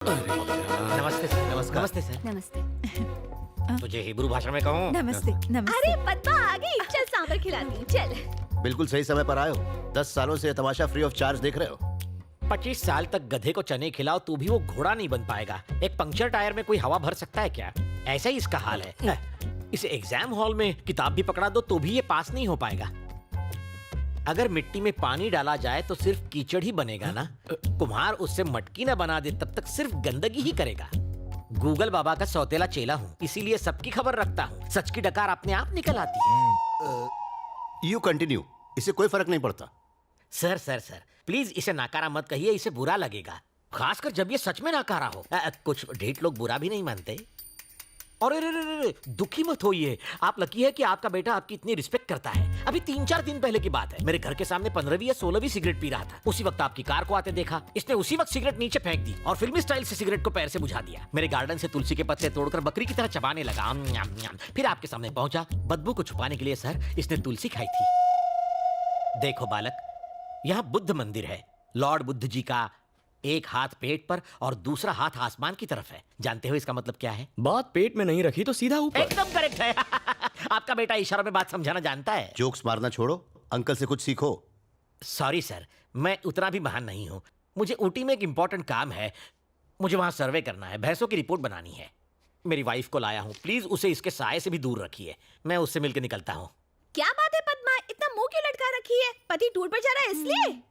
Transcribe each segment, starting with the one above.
नमस्ते सर। नमस्कार। नमस्ते सर। नमस्ते। तुझे हिब्रू भाषा में कहूँ? नमस्ते। नमस्ते। अरे पद्मा आ गई, चल सांभर खिलाती हूँ, चल। बिल्कुल सही समय पर आए हो। 10 सालों से ये तमाशा फ्री ऑफ चार्ज देख रहे हो। 25 साल तक गधे को चने खिलाओ तो भी वो घोड़ा नहीं बन पाएगा। एक पंक्चर टायर में कोई हवा भर सकता है क्या? ऐसा ही इसका हाल है। इसे एग्जाम हॉल में किताब भी पकड़ा दो तो भी ये पास नहीं हो पाएगा। अगर मिट्टी में पानी डाला जाए तो सिर्फ कीचड़ ही बनेगा ना। कुम्हार उससे मटकी ना बना दे तब तक सिर्फ गंदगी ही करेगा। गूगल बाबा का सौतेला चेला हूँ, इसीलिए सबकी खबर रखता हूँ। सच की डकार अपने आप निकल आती है। यू कंटिन्यू, इससे कोई फर्क नहीं पड़ता। सर प्लीज इसे नाकारा मत कहिए, इसे बुरा लगेगा, खासकर जब ये सच में नाकारा हो। कुछ ढीठ लोग बुरा भी नहीं मानते। और रे, दुखी मत होइए, आप लकी है कि आपका बेटा आपकी इतनी रिस्पेक्ट करता है। अभी 3-4 दिन पहले की बात है, मेरे घर के सामने 15वीं या 16वीं सिगरेट पी रहा था। उसी वक्त आपकी कार को आते देखा। इसने उसी वक्त सिगरेट नीचे फेंक दी और फिल्मी स्टाइल से सिगरेट को पैर से बुझा दिया। मेरे गार्डन से तुलसी के पत्ते तोड़कर बकरी की तरह चबाने लगा। फिर आपके सामने पहुंचा। बदबू को छुपाने के लिए सर इसने तुलसी खाई थी। देखो बालक, यहाँ बुद्ध मंदिर है। लॉर्ड बुद्ध जी का एक हाथ पेट पर और दूसरा हाथ आसमान की तरफ है। जानते हो इसका मतलब क्या है? बात पेट में नहीं रखी तो सीधा ऊपर। एकदम करेक्ट है। आपका बेटा इशारों में बात समझाना जानता है। जोक्स मारना छोड़ो, अंकल से कुछ सीखो। सॉरी सर, मैं उतना भी महान नहीं हूँ। मुझे ऊटी में एक इंपॉर्टेंट काम है। मुझे वहाँ सर्वे करना है, भैंसों की रिपोर्ट बनानी है। मेरी वाइफ को लाया हूँ, प्लीज उसे इसके साये से भी दूर रखिए। मैं उससे मिलकर निकलता हूँ। क्या बात है पद्मा, इतना मुंह क्यों लटका रखी है? पति टूर पर जा रहा है इसलिए?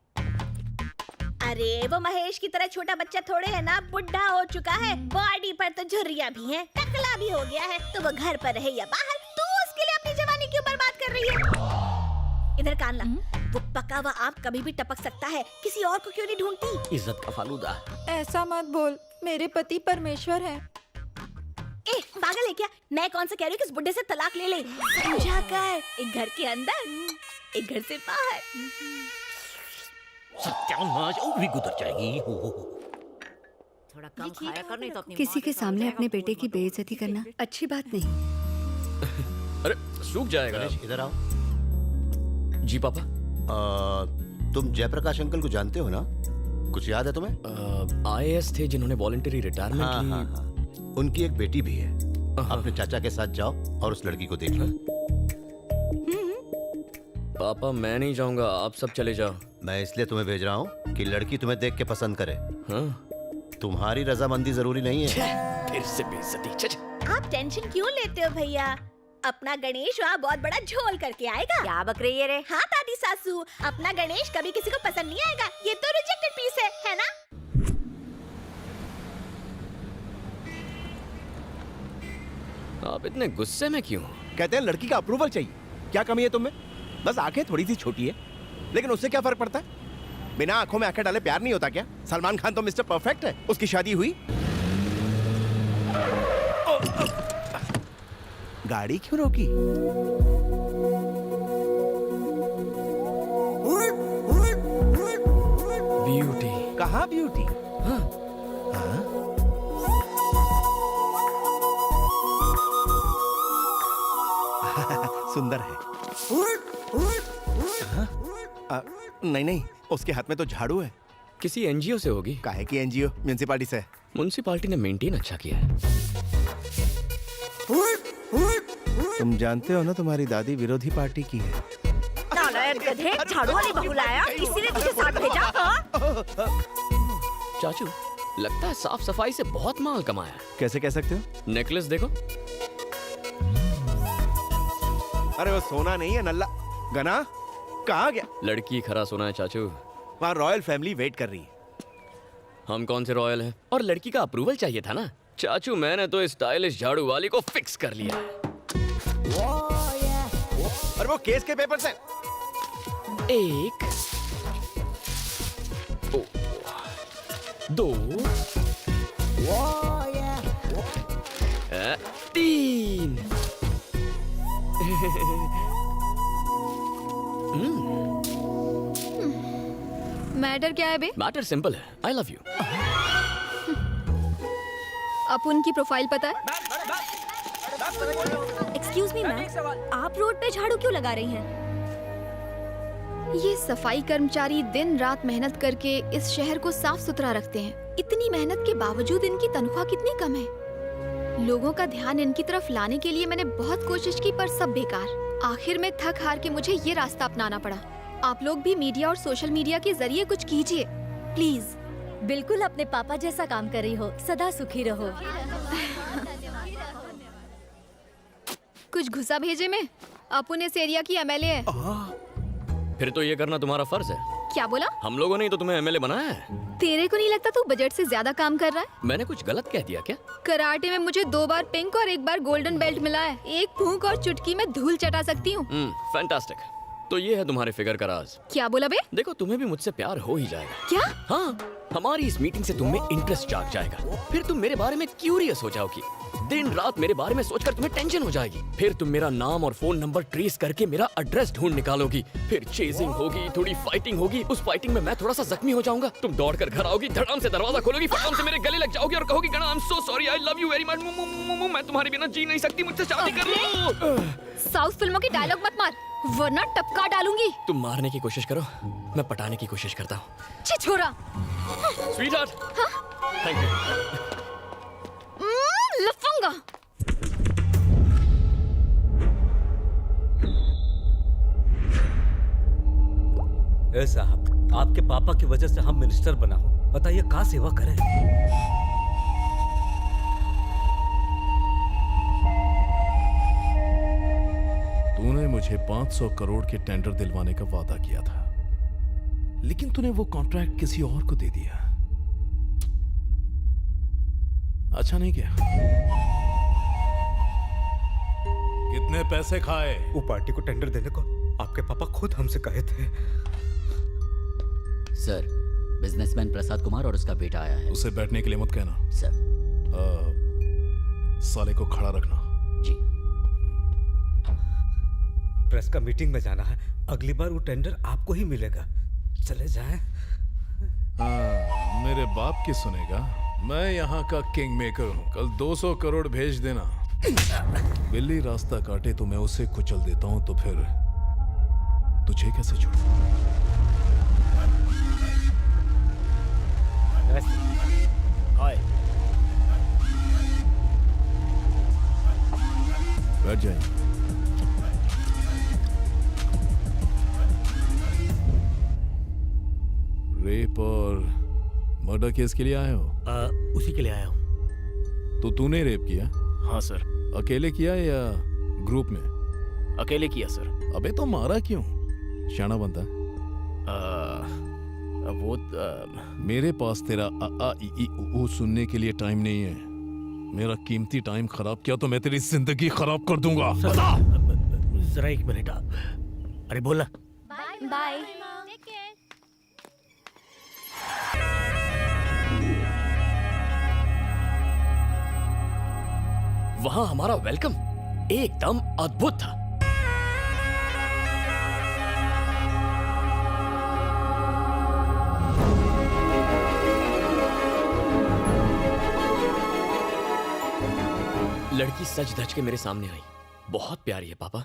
अरे वो महेश की तरह छोटा बच्चा थोड़े है ना, बुढ़ा हो चुका है। बॉडी पर तो झुर्रियां भी हैं, टकला भी हो गया है। तो वो घर पर रहे या बाहर, तू उसके लिए अपनी जवानी क्यों बर्बाद कर रही है? इधर कान ला, वो पका हुआ आम कभी भी टपक सकता है। किसी और को क्यों नहीं ढूंढती? इज्जत का फालूदा। ऐसा मत बोल, मेरे पति परमेश्वर हैं। ए पागल है क्या? मैं कौन सा कह रही हूँ कि इस बुड्ढे से तलाक ले ले। समझा कर, एक घर के अंदर, एक घर से बाहर। सत्यानाश, भी गुजर जाएगी। थोड़ा कम खाया कर, नहीं तो अपनी किसी के सामने अपने बेटे की बेइज्जती करना अच्छी बात नहीं। अरे सूख जाएगा। गणेश इधर आओ। जी पापा। तुम जयप्रकाश अंकल को जानते हो ना? कुछ याद है तुम्हें? IAS थे जिन्होंने वॉलंटरी रिटायरमेंट हाँ, ली। हाँ, हाँ। उनकी एक बेटी भी है। अपने चाचा के साथ जाओ और उस लड़की को देख लो। पापा मैं नहीं जाऊंगा, आप सब चले जाओ। मैं इसलिए तुम्हें भेज रहा हूँ कि लड़की तुम्हें देख के पसंद करे। हाँ? तुम्हारी रजामंदी जरूरी नहीं है। फिर से बेइज्जती। आप टेंशन क्यों लेते हो भैया? अपना गणेश वहाँ बहुत बड़ा झोल करके आएगा। क्या बक रही है रे? हाँ दादी सासू, अपना गणेश कभी किसी को पसंद नहीं आएगा। ये तो रिजेक्टेड पीस है ना? आप इतने गुस्से में क्यों? कहते हैं लड़की का अप्रूवल चाहिए। क्या कमी है तुम्हें? बस आंखें थोड़ी सी छोटी है, लेकिन उससे क्या फर्क पड़ता है? बिना आंखों में आंखें डाले प्यार नहीं होता क्या? सलमान खान तो मिस्टर परफेक्ट है। उसकी शादी हुई, गाड़ी क्यों रोकी? ब्यूटी। कहाँ ब्यूटी? हाँ। हाँ? सुंदर है। नहीं नहीं, उसके हाथ में तो झाड़ू है। किसी NGO से होगी। काहे की NGO? म्युनिसिपालिटी से। म्युनिसिपालिटी ने मेंटेन अच्छा किया है। तुम जानते हो ना, तुम्हारी दादी विरोधी पार्टी की है। नालायक गधे, झाड़ू वाली बहू लाया, इसीलिए तुझे साथ भेजा। चाचू लगता है साफ सफाई से बहुत माल कमाया। कैसे कह सकते हो? नेकलेस देखो। अरे वो सोना नहीं है, नल्ला। गना कहाँ गया? लड़की खरा सोना है चाचू। वहाँ रॉयल फैमिली वेट कर रही है। हम कौन से रॉयल हैं? और लड़की का अप्रूवल चाहिए था ना चाचू। मैंने तो इस स्टाइलिश झाड़ू वाली को फिक्स कर लिया है। और वो केस के पेपर से। एक, दो, तीन। मैटर क्या है बे? मैटर सिंपल है, आई लव यू। आपको उनकी प्रोफाइल पता है? एक्सक्यूज मी मैम, आप रोड पे झाड़ू क्यों लगा रही हैं? ये सफाई कर्मचारी दिन रात मेहनत करके इस शहर को साफ सुथरा रखते हैं। इतनी मेहनत के बावजूद इनकी तनख्वाह कितनी कम है। लोगों का ध्यान इनकी तरफ लाने के लिए मैंने बहुत कोशिश की, पर सब बेकार। आखिर में थक हार के मुझे ये रास्ता अपनाना पड़ा। आप लोग भी मीडिया और सोशल मीडिया के जरिए कुछ कीजिए प्लीज। बिल्कुल अपने पापा जैसा काम कर रही हो, सदा सुखी रहो। कुछ घुसा भेजे में। अपुन इस एरिया की एमएलए है। फिर तो ये करना तुम्हारा फर्ज है। क्या बोला? हम लोगों ने ही तो तुम्हें एमएलए बनाया है। तेरे को नहीं लगता तू बजट से ज्यादा काम कर रहा है? मैंने कुछ गलत कह दिया क्या? कराटे में मुझे 2 बार पिंक और 1 बार गोल्डन बेल्ट मिला है। एक फूंक और चुटकी में धूल चटा सकती हूँ। फैंटास्टिक। तो ये है तुम्हारे फिगर का राज। क्या बोला बे? देखो, तुम्हें भी मुझसे प्यार हो ही जाएगा। क्या? हाँ, हमारी इस मीटिंग से तुम में इंटरेस्ट जाग जाएगा। फिर तुम मेरे बारे में क्यूरियस हो जाओगी। दिन रात मेरे बारे में सोचकर तुम्हें टेंशन हो जाएगी। फिर तुम मेरा नाम और फोन नंबर ट्रेस करके मेरा एड्रेस ढूंढ निकालोगी। फिर चेजिंग होगी, थोड़ी फाइटिंग होगी। उस फाइटिंग में मैं थोड़ा सा जख्मी हो जाऊंगा। तुम दौड़कर घर आओगी, धड़ाम से दरवाजा खोलोगी, फटाम से मेरे गले लग जाओगी और कहोगी, गणा, I am so sorry, I love you very much, मैं तुम्हारे बिना जी नहीं सकती, मुझसे शादी कर लो। साउथ फिल्मों की डायलॉग मत मार, वरना टपका डालूंगी। तुम मारने की कोशिश करो, मैं पटाने की कोशिश करता हूँ। छिछोरा। Sweetheart, thank you. लफंगा। ए साहब, आपके पापा की वजह से हम मिनिस्टर बना हो, बताइए कहाँ सेवा करें। तूने मुझे 500 करोड़ के टेंडर दिलवाने का वादा किया था, लेकिन तूने वो कॉन्ट्रैक्ट किसी और को दे दिया। अच्छा नहीं किया। कितने पैसे खाए? वो पार्टी को टेंडर देने को आपके पापा खुद हमसे कहे थे। सर, बिजनेसमैन प्रसाद कुमार और उसका बेटा आया है। उसे बैठने के लिए मत कहना। सर। साले को खड़ा रखना। जी। प्रेस का मीटिंग में जाना है, अगली बार वो टेंडर आपको ही मिलेगा। चले जाएं। मेरे बाप की सुनेगा। मैं यहाँ का किंग मेकर हूँ। कल 200 करोड़ भेज देना। बिल्ली रास्ता काटे तो मैं उसे कुचल देता हूँ, तो फिर तुझे कैसे छोड़ूं? हाय। बैठ जाइए। रेप और मर्डर केस के लिए आए हो? उसी के लिए आया हूँ। तो तूने रेप किया? हाँ सर। अकेले किया या ग्रुप में? अकेले किया सर। अबे तो मारा क्यों? शाना बनता है। मेरे पास तेरा आ आ ई ई ऊ सुनने के लिए टाइम नहीं है। मेरा कीमती टाइम खराब किया तो मैं तेरी जिंदगी खराब कर दूंगा। जरा 1 मिनट। अरे बोला। बाय। वहां हमारा वेलकम एकदम अद्भुत था। लड़की सज धज के मेरे सामने आई। बहुत प्यारी है पापा।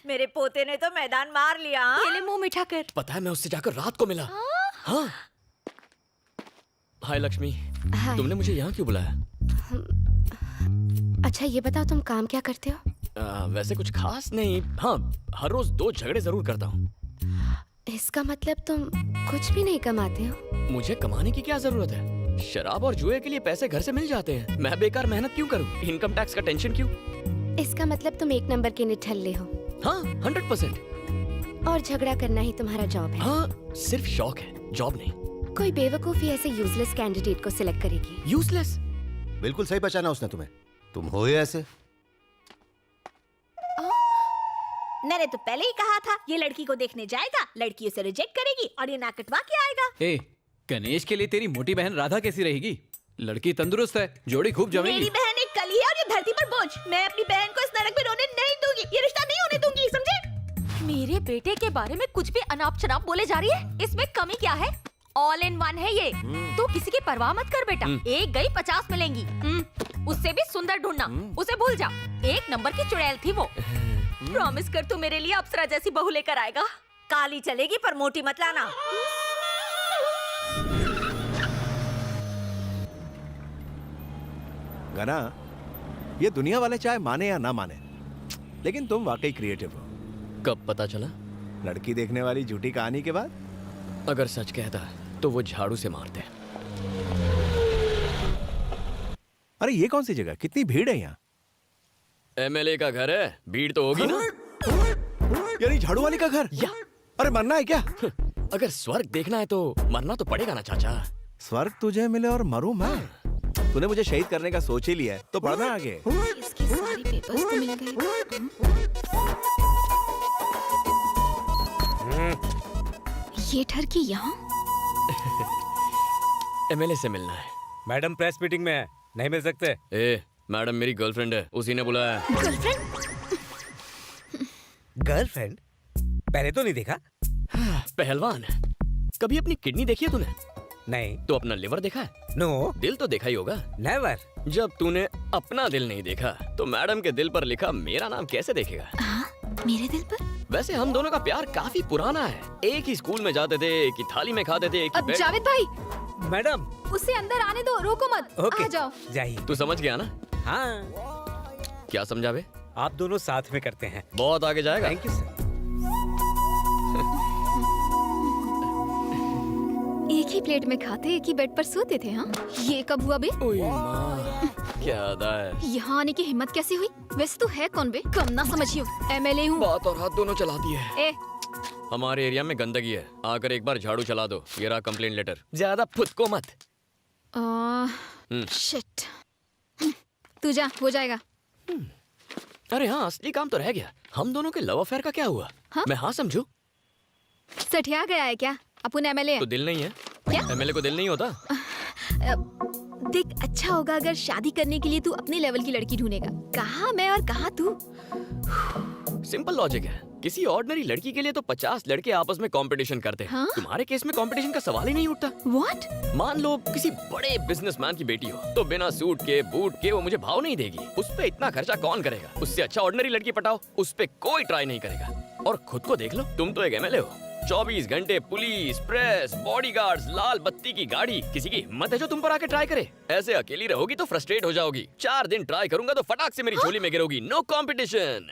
मेरे पोते ने तो मैदान मार लिया। पहले मुंह मिठा कर। पता है, मैं उससे जाकर रात को मिला। हाँ। हाय लक्ष्मी। हाय। तुमने मुझे यहाँ क्यों बुलाया? अच्छा ये बताओ तुम काम क्या करते हो? वैसे कुछ खास नहीं। हाँ, हर रोज 2 झगड़े जरूर करता हूँ। इसका मतलब तुम कुछ भी नहीं कमाते हो? मुझे कमाने की क्या जरूरत है? शराब और जुए के लिए पैसे घर से मिल जाते हैं। मैं बेकार मेहनत क्यों करूँ? इनकम टैक्स का टेंशन क्यों? इसका मतलब तुम 1 नंबर के निठल्ले हो। हाँ, 100%। और झगड़ा करना ही तुम्हारा जॉब है? हाँ, सिर्फ शौक है, जॉब नहीं। कोई बेवकूफी ऐसे यूजलेस कैंडिडेट को सिलेक्ट करेगी। यूजलेस? बिल्कुल सही पहचाना उसने तुम्हें। तुम हो ही ऐसे। मैंने तो पहले ही कहा था ये लड़की को देखने जाएगा, लड़की उसे रिजेक्ट करेगी और ये नाक कटवा के आएगा। ए, गणेश के लिए तेरी मोटी बहन राधा कैसी रहेगी? लड़की तंदुरुस्त है, जोड़ी खूब जमेगी। मेरी बहन एक कली है और ये धरती पर बोझ। मैं अपनी बहन को इस नरक में रोने नहीं दूंगी, ये रिश्ता नहीं होने दूंगी, समझे? मेरे बेटे के बारे में कुछ भी अनाप शनाप बोले जा रही है। इसमें कमी क्या है? ऑल इन वन है ये। तू किसी की परवाह मत कर बेटा, एक गई 50 मिलेंगी। उससे भी सुंदर ढूंढना, उसे भूल जा। एक नंबर की चुड़ैल थी वो। प्रॉमिस कर तू मेरे लिए अप्सरा जैसी बहू लेकर आएगा। काली चलेगी पर मोटी मत लाना। गना, ये दुनिया वाले चाहे माने या ना माने, लेकिन तुम वाकई क्रिएटिव हो। कब पता चला? लड़की देखने वाली झूठी कहानी के बाद। अगर सच कहता तो वो झाड़ू से मारते। अरे ये कौन सी जगह, कितनी भीड़ है यहाँ? एमएलए का घर है, भीड़ तो होगी ना। यानी झाड़ू वाली का घर? या अरे मरना है क्या? अगर स्वर्ग देखना है तो मरना तो पड़ेगा ना चाचा। स्वर्ग तुझे मिले और मरूं मैं? तूने मुझे शहीद करने का सोच ही लिया है, तो पढ़ना आगे। इसके सारे पेपर्स तो मिल गए। ये ठरकी यहाँ? एमएलए से मिलना है। मैडम प्रेस मीटिंग में है, नहीं मिल सकते। ए, मैडम मेरी गर्लफ्रेंड है, उसी ने बुलाया। गर्लफ्रेंड? पहले तो नहीं देखा। पहलवान, कभी अपनी किडनी देखी है तूने? नहीं। तो अपना लिवर देखा है? नो। दिल तो देखा ही होगा। नेवर। जब तूने अपना दिल नहीं देखा तो मैडम के दिल पर लिखा मेरा नाम कैसे देखेगा? मेरे दिल पर? वैसे हम दोनों का प्यार काफी पुराना है। एक ही स्कूल में जाते थे, एक ही थाली में खाते थे, एक ही बेड। जावेद भाई, मैडम उसे अंदर आने दो, रोको मत। ओके, आ जाओ। जाइए। तू समझ गया ना? हाँ। क्या समझा बे? आप दोनों साथ में करते हैं। बहुत आगे जाएगा। Thank you sir. एक ही प्लेट में खाते, एक ही बेड पर सोते थे। हाँ, ये कब हुआ बे? ओए माँ, क्या अदा है। यहाँ आने की हिम्मत कैसे हुई? वैसे तू है कौन बे? कम ना समझियो, एमएलए हूँ। बात और हाथ दोनों चलाती है। ए, हमारे एरिया में गंदगी है, आकर एक बार झाड़ू चला दो। ये रहा कंप्लेंट लेटर। ज्यादा फुदको मत। शिट। तू जा, हो जाएगा। अरे हाँ, असली काम तो रह गया। हम दोनों के लव अफेयर का क्या हुआ? हाँ? मैं हाँ समझू? सठिया गया है क्या? अपन एमएलए तो दिल नहीं है? क्या? एमएलए को दिल नहीं होता? देख, अच्छा होगा अगर शादी करने के लिए तू अपने लेवल की लड़की ढूंढेगा। कहाँ मैं और कहाँ तू? सिंपल लॉजिक है। किसी ऑर्डिनरी लड़की के लिए तो 50 लड़के आपस में कंपटीशन करते हैं। हाँ? तुम्हारे केस में कंपटीशन का सवाल ही नहीं उठता। What? मान लो किसी बड़े बिजनेसमैन की बेटी हो, तो बिना सूट के बूट के वो मुझे भाव नहीं देगी। उस पे इतना खर्चा कौन करेगा? उससे अच्छा ऑर्डिनरी लड़की पटाओ, उस पे कोई ट्राई नहीं करेगा। और खुद को देख लो, तुम तो एक एमएलए हो। 24 घंटे पुलिस, प्रेस, बॉडीगार्ड्स, लाल बत्ती की गाड़ी। किसी की हिम्मत है जो तुम पर आके ट्राई करे? ऐसे अकेली रहोगी तो फ्रस्ट्रेट हो जाओगी। 4 दिन ट्राई करूंगा तो फटाक से मेरी झोली में गिरोगी। No competition.